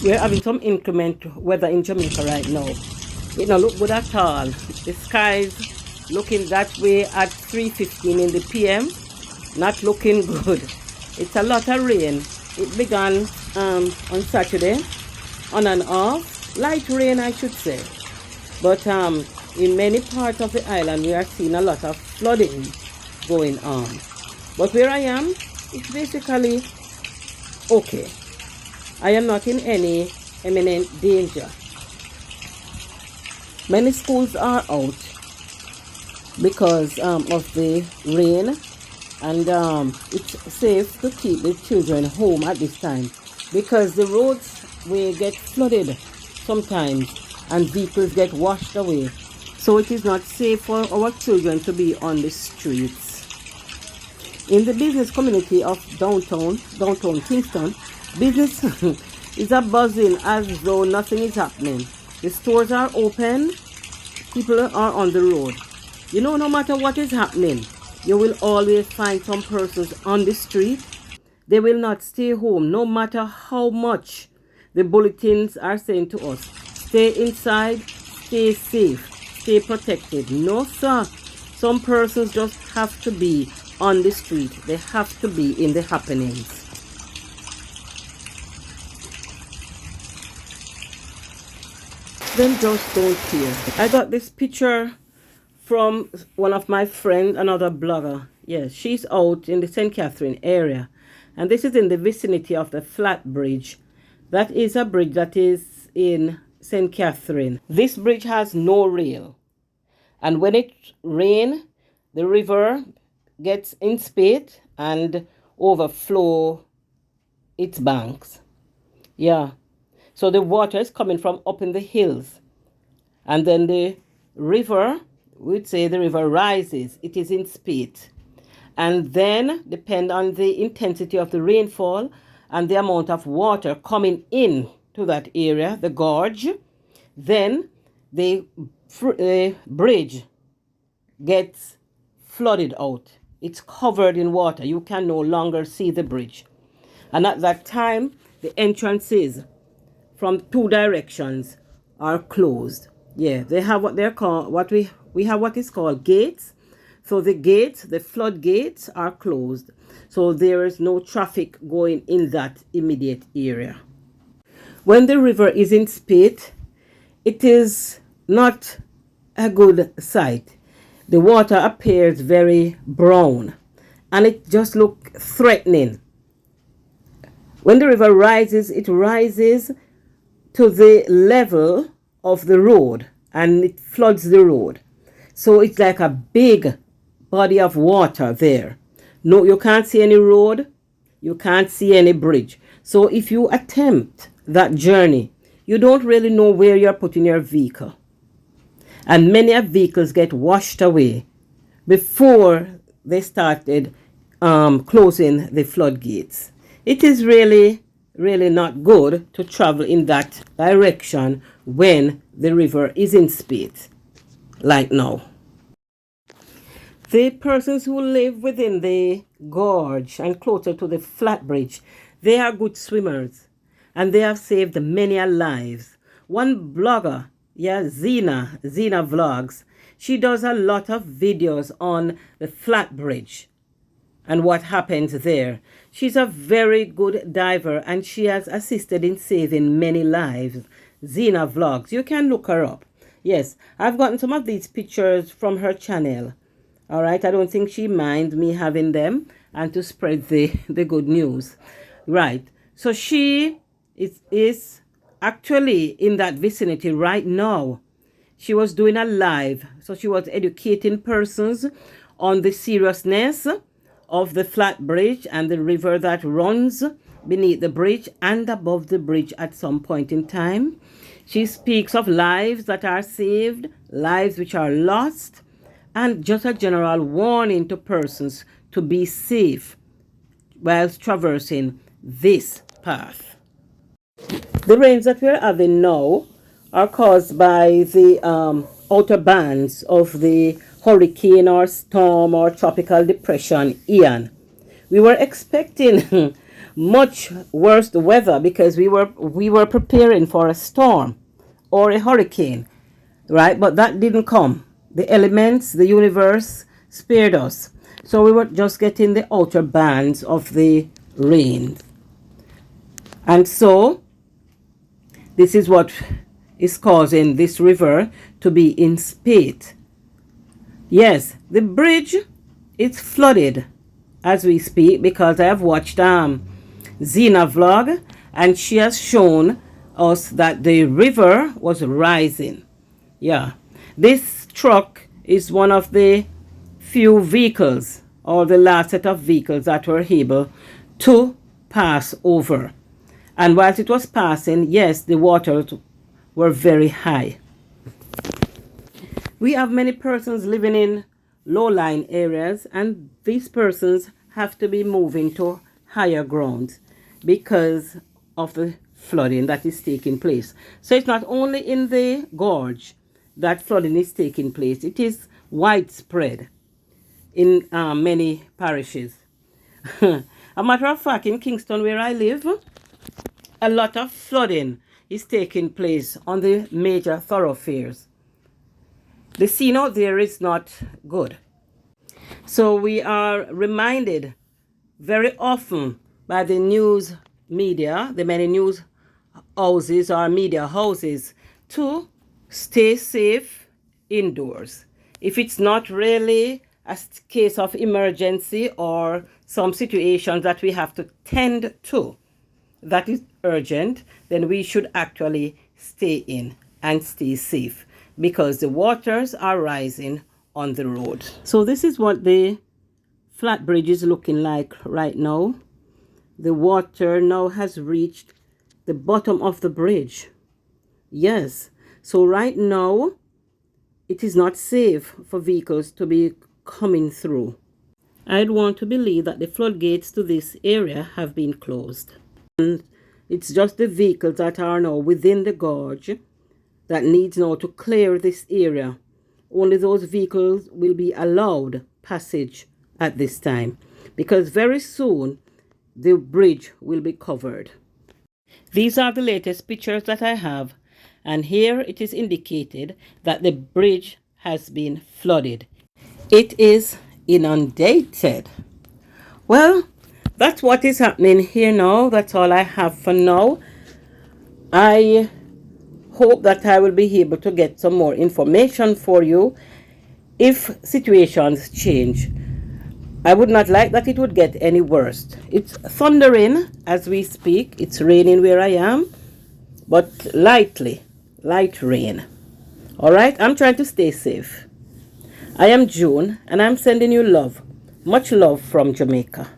We're having some inclement weather in Jamaica right now. It don't look good at all. The skies looking that way at 3:15 in the PM. Not looking good. It's a lot of rain. It began on Saturday, on and off. Light rain, I should say. But in many parts of the island, we are seeing a lot of flooding going on. But where I am, it's basically okay. I am not in any imminent danger. Many schools are out because of the rain, and it's safe to keep the children home at this time because the roads will get flooded sometimes and vehicles get washed away. So it is not safe for our children to be on the streets. In the business community of downtown Kingston, business is a buzzing as though nothing is happening. The stores are open, people are on the road. You know, no matter what is happening, you will always find some persons on the street. They will not stay home, no matter how much the bulletins are saying to us. Stay inside, stay safe, stay protected. No, sir. Some persons just have to be on the street. They have to be in the happenings. Them just don't care. I got this picture from one of my friends, another blogger. Yes, she's out in the St. Catherine area. And this is in the vicinity of the flatbridge. That is a bridge that is in St. Catherine. This bridge has no rail. And when it rains, the river gets in spate and overflow its banks. Yeah. So the water is coming from up in the hills. And then the river, we'd say the river rises. It is in spate. And then, depend on the intensity of the rainfall and the amount of water coming in to that area, the gorge, then the bridge gets flooded out. It's covered in water. You can no longer see the bridge. And at that time, the entrances from two directions are closed. Yeah, they have what they're called, we have what is called gates. So the gates, the floodgates are closed. So there is no traffic going in that immediate area. When the river is in spate, it is not a good sight. The water appears very brown and it just looks threatening. When the river rises, it rises to the level of the road and it floods the road. So it's like a big body of water there. No, you can't see any road. You can't see any bridge. So if you attempt that journey, you don't really know where you're putting your vehicle. And many vehicles get washed away before they started closing the floodgates. It is really not good to travel in that direction when the river is in spate, like now. The persons who live within the gorge and closer to the flatbridge, they are good swimmers and they have saved many lives. One blogger, Zina Vlogs, she does a lot of videos on the flatbridge and what happens there. She's a very good diver and she has assisted in saving many lives. Zina Vlogs, you can look her up. Yes, I've gotten some of these pictures from her channel. All right, I don't think she minds me having them and to spread the good news. Right, so she is actually in that vicinity right now. She was doing a live, so she was educating persons on the seriousness of the flat bridge and the river that runs beneath the bridge and above the bridge at some point in time. She speaks of lives that are saved, lives which are lost, and just a general warning to persons to be safe whilst traversing this path. The rains that we're having now are caused by the outer bands of the hurricane or storm or tropical depression Ian. We were expecting much worse the weather, because we were preparing for a storm or a hurricane, right? But that didn't come. The elements, the universe spared us. So we were just getting the outer bands of the rain. And so this is what is causing this river to be in spate. Yes, the bridge is flooded as we speak, because I have watched Zina vlog, and she has shown us that the river was rising. Yeah, this truck is one of the few vehicles, or the last set of vehicles, that were able to pass over. And whilst it was passing, yes, the waters were very high. We have many persons living in low-lying areas, and these persons have to be moving to higher ground because of the flooding that is taking place. So it's not only in the gorge that flooding is taking place, it is widespread in many parishes. A matter of fact, in Kingston, where I live, a lot of flooding is taking place on the major thoroughfares. The scene out there is not good. So we are reminded very often by the news media, the many news houses or media houses, to stay safe indoors. If it's not really a case of emergency or some situations that we have to tend to, that is urgent, then we should actually stay in and stay safe, because the waters are rising on the road. So this is what the flatbridge is looking like right now. The water now has reached the bottom of the bridge. Yes, so right now it is not safe for vehicles to be coming through. I'd want to believe that the floodgates to this area have been closed. And it's just the vehicles that are now within the gorge that needs now to clear this area. Only those vehicles will be allowed passage at this time, because very soon the bridge will be covered. These are the latest pictures that I have, and here it is indicated that the bridge has been flooded. It is inundated. Well, that's what is happening here now. That's all I have for now. I hope that I will be able to get some more information for you if situations change. I would not like that it would get any worse. It's thundering as we speak. It's raining where I am, but light rain. All right, I'm trying to stay safe. I am June, and I'm sending you love, much love from Jamaica.